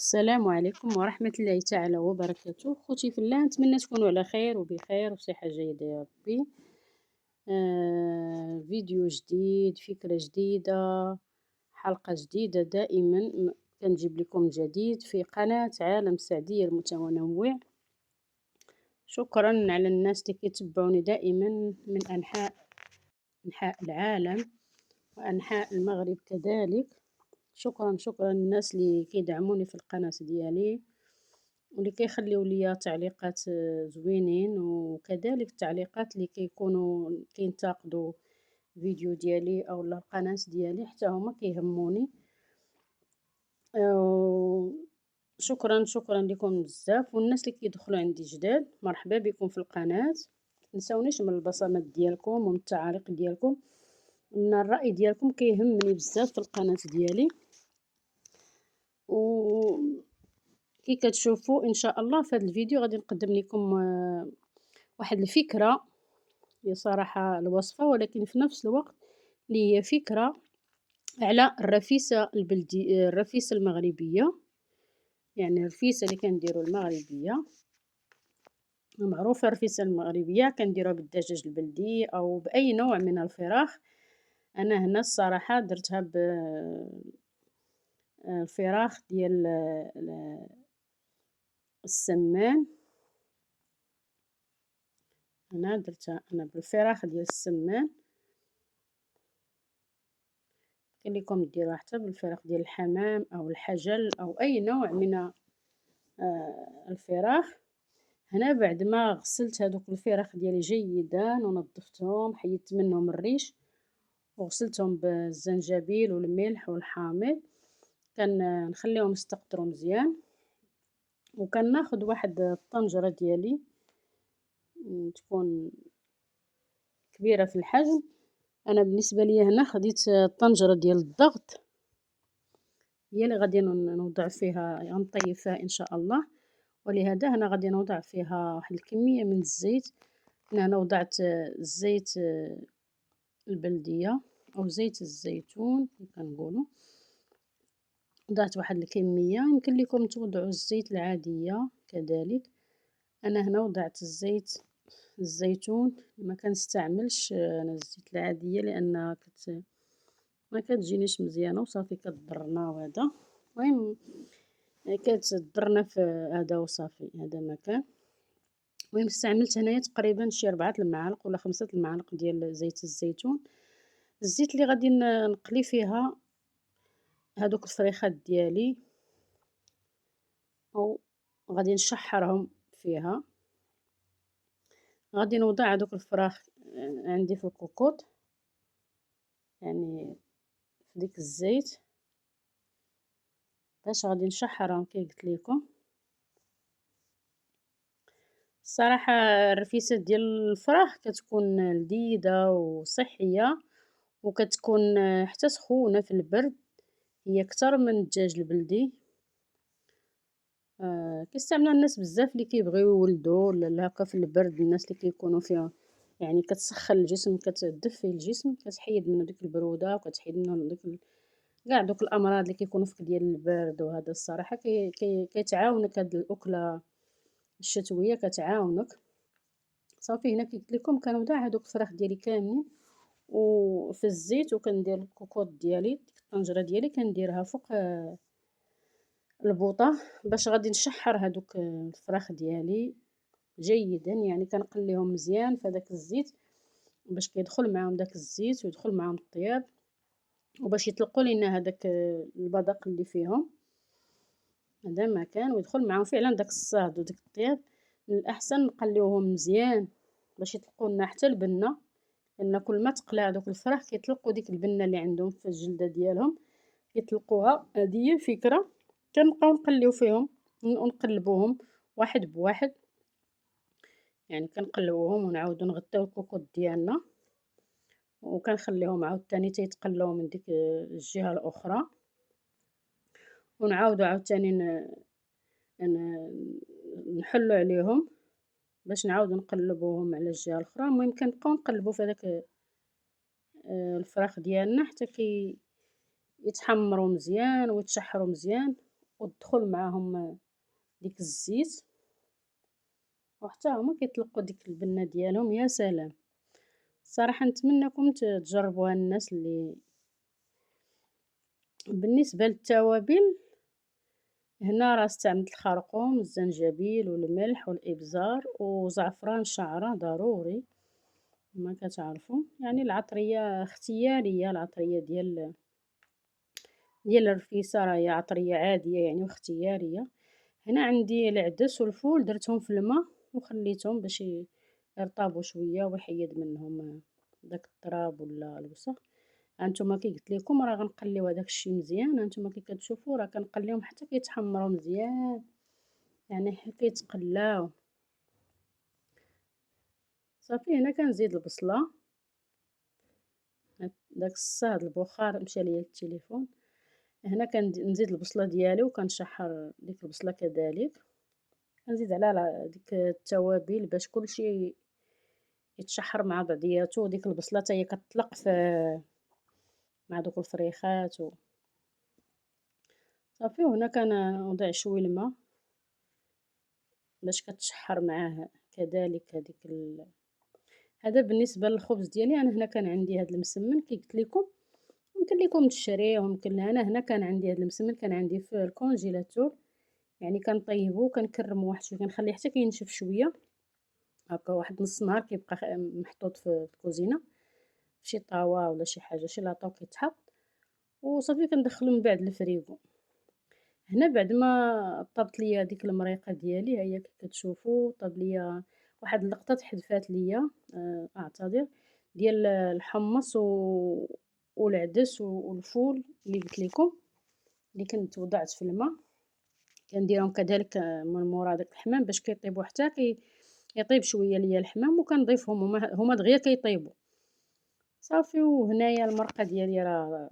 السلام عليكم ورحمة الله تعالى وبركاته. خوتي في الله، نتمنى تكونوا على خير وبخير وبصحة جيدة يا ربي. فيديو جديد، فكرة جديدة، حلقة جديدة. دائما كنجيب لكم جديد في قناة عالم السعدية المتنوع. شكرا على الناس اللي كيتبعوني دائما من أنحاء العالم وأنحاء المغرب كذلك. شكرا الناس اللي كيدعموني في القناة ديالي واللي كيخليو ليا تعليقات زوينين، وكذلك التعليقات اللي كيكونوا كينتقدوا فيديو ديالي او القناة ديالي، حتى هما كيهموني. شكرا لكم بزاف. والناس اللي كيدخلوا عندي جداد، مرحبا بكم في القناة. تنساونيش من البصمات ديالكم ومن التعاليق ديالكم، من الرأي ديالكم كيهمني بزاف في القناة ديالي. و كي كتشوفوا ان شاء الله في هذا الفيديو غادي نقدم لكم واحد الفكره، هي صراحه الوصفه ولكن في نفس الوقت اللي هي فكره على الرفيسه البلدي، الرفيسه المغربيه. يعني الرفيسه اللي كنديروا المغربيه معروفه، الرفيسه المغربيه كنديروها بالدجاج البلدي او باي نوع من الفراخ. انا هنا الصراحه درتها بالفراخ ديال السمان. انا درتها بالفراخ ديال السمان. كاين لكم ديروها حتى بالفراخ ديال الحمام او الحجل او اي نوع من الفراخ. هنا بعد ما غسلت هذوك الفراخ ديالي جيدا ونظفتهم، حيدت منهم الريش وغسلتهم بالزنجبيل والملح والحامض. نخليهم يستقطروا مزيان، وكناخذ واحد الطنجره ديالي تكون كبيره في الحجم. انا بالنسبه لي هنا خديت الطنجره ديال الضغط، هي اللي غادي نوضع فيها، غنطيب فيها ان شاء الله. ولهذا هنا غادي نوضع فيها واحد الكميه من الزيت. هنا وضعت الزيت البلديه او زيت الزيتون كما كنقولوا. وضعت واحد الكميه، يمكن لكم توضعوا الزيت العاديه كذلك. انا هنا وضعت الزيتون، ما كنستعملش انا الزيت العاديه لان ما كتجينيش مزيانه وصافي كتضرنا. وهذا المهم كتضرنا في هذا وصافي، هذا ما كان. المهم استعملت هنايا تقريبا شي 4 المعالق ولا 5 المعالق ديال زيت الزيتون. الزيت اللي غادي نقلي فيها هذوك الفريخات ديالي او غادي نشحرهم فيها. غادي نوضع هذوك الفراخ عندي في الكوكوط، يعني في ديك الزيت، باش غادي نشحرهم كي قلت لكم. الصراحه الرفيسات ديال الفراخ كتكون لذيذه وصحيه، وكتكون حتى سخونه في البرد، هي اكثر من الدجاج البلدي. كيستعملوها الناس بزاف اللي كيبغيو يولدوا ولا هكا في البرد، الناس اللي كيكونوا فيها يعني كتسخن الجسم، كتدفي الجسم، كتحيد منه ديك البروده وكتحيد منه ديك كاع دوك الامراض اللي كيكونوا فيك ديال البرد. وهذا الصراحه كيتعاونك هاد الاكله الشتويه، كتعاونك. صافي هنا قلت لكم كنوضع هذوك الفراخ ديالي كاملين وفي الزيت، وكندير الكوكوط ديالي، الطنجره ديالي كنديرها فوق البوطه باش غادي نشحر هذوك الفراخ ديالي جيدا. يعني كنقليهم مزيان في هذاك الزيت باش كيدخل معاهم داك الزيت ويدخل معاهم الطياب، وباش يطلقوا لينا هذاك البدق اللي فيهم. هذا ما كان، ويدخل معاهم فعلا داك الصهد وداك الطياب. من الاحسن نقليوهم مزيان باش يطلقوا لنا حتى البنه، لان كل ما تقلى هذوك الفراخ كيطلقوا ديك البنه اللي عندهم في الجلده ديالهم، يطلقوها. هذه هي الفكره. كنبقاو نقليو فيهم ونقلبوهم واحد بواحد، يعني كنقلبوهم ونعاودو نغطيو الكوكوط ديالنا، وكنخليهم عاوتاني تيتقلاو من ديك الجهه الاخرى، ونعاودو عاوتاني نحلو عليهم باش نعاودو نقلبوهم على الجهه الاخرى. المهم كنبقاو نقلبو في هذاك الفراخ ديالنا حتى يتحمروا مزيان ويتشحروا مزيان. وتدخل معاهم ديك الزيت، وحتى هما كيطلقوا ديك البنة ديالهم يا سلام. الصراحة نتمنىكم تجربوها الناس اللي. بالنسبة للتوابل، هنا راه استعملت الخرقوم، الزنجبيل والملح والإبزار وزعفران شعرة ضروري كما كتعرفوا. يعني العطرية اختيارية، العطرية ديال الرفيسة راهي عطرية عادية يعني واختيارية. هنا عندي العدس والفول درتهم في الماء وخليتهم باش يرطبوا شوية ويحيد منهم داك التراب ولا الوسخ. هانتوما كي قلت لكم راه غنقليو هذاك الشيء مزيان. هانتوما كي كتشوفوا راه كنقليهم حتى كيتحمروا مزيان، يعني حتى كيتقلاو. صافي هنا كنزيد البصله، داك الصهد البخار مشى ليا التليفون. هنا كنزيد البصله ديالي وكنشحر ديك البصله كذلك. كنزيد على ديك التوابل باش كلشي يتشحر مع بعضياتو، وديك البصله حتى هي كتطلق في مع دوك الفريخات صافي. وهنا كنوضع شويه الماء باش كتشحر معاه كذلك هذيك هذا بالنسبه للخبز ديالي. انا هنا كان عندي هذا المسمن كي قلت لكم، يمكن لكم تشريه ويمكن لا. انا هنا كان عندي هذا المسمن كان عندي في الكونجيلاتور، يعني كنطيبو كنكرمو واحد شويه كنخليه حتى كينشف شويه هكا، واحد نص نهار كيبقى محطوط في الكوزينه في شي طاوه ولا شي حاجه شي لاطاو كيتحط وصافي. كندخلو من بعد الفريغو. هنا بعد ما طابت ليا ديك المريقه ديالي، ها هي كي كتشوفوا طاب ليا واحد اللقطه تحدفات ليا اعتذر ديال الحمص والعدس والفول اللي قلت لكم اللي كنت وضعت في الماء. كنديرهم كذلك من مورا داك الحمام باش كيطيبوا حتى يطيب شويه ليا الحمام، وكنضيفهم هما دغيا كيطيبوا صافي. وهنايا المرقه ديالي راه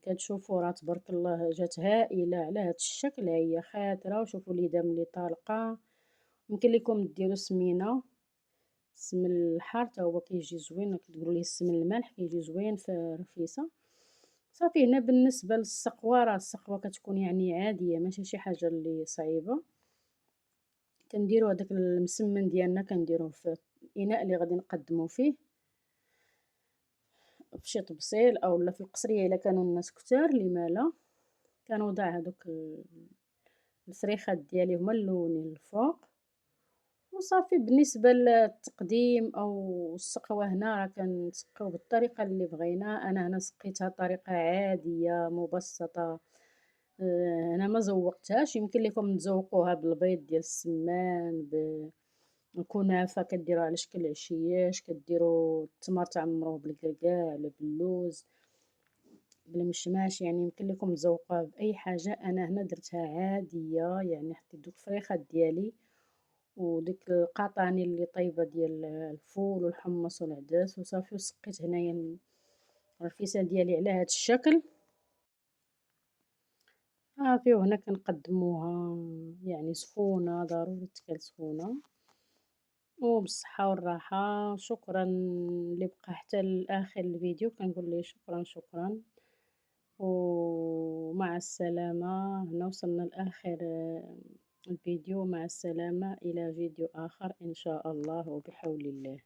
كتشوفوا راه تبارك الله جات هائله على هذا الشكل. ها هي خاطره وشوفوا اليدها ملي طالقه. يمكن لكم ديروا سمينه، السمن الحار حتى هو كيجي زوين، كتقولوا ليه السمن المالح كيجي زوين في الرفيسه صافي. هنا بالنسبه للسقوه، راه السقوه كتكون يعني عاديه ماشي شي حاجه اللي صعيبه. كنديروا هذاك المسمن ديالنا كنديروه في الاناء اللي غادي نقدموا فيه في شي طبسيل او لا في القصريه الا كانوا الناس كتار. لما لا، كنوضع هذوك الفريخات ديالي هما اللونين الفوق وصافي. بالنسبه للتقديم او السقوه، هنا راه كنسقيو بالطريقه اللي بغينا. انا هنا سقيتها بطريقه عاديه مبسطه. انا ما زوقتهاش. يمكن لكم تزوقوها بالبيض ديال السمان، بالكنافه كديروها على شكل عشياش، كديروا التمر تعمروه بالكركاع ولا باللوز بالمشماش. يعني يمكن لكم تزوقوها باي حاجه. انا هنا درتها عاديه، يعني حطيت دوك الفريخات ديالي وديك القاطاني اللي طيبه ديال الفول والحمص والعدس وصافي. وسقيت هنايا الرفيسه ديالي على هذا الشكل صافي. وهنا كنقدموها يعني سخونه، ضروري تكال سخونه وبالصحه والراحه. شكرا اللي بقى حتى لاخر الفيديو كنقول ليه شكرا شكرا ومع السلامه. هنا وصلنا لاخر الفيديو. مع السلامه الى فيديو اخر ان شاء الله وبحول الله.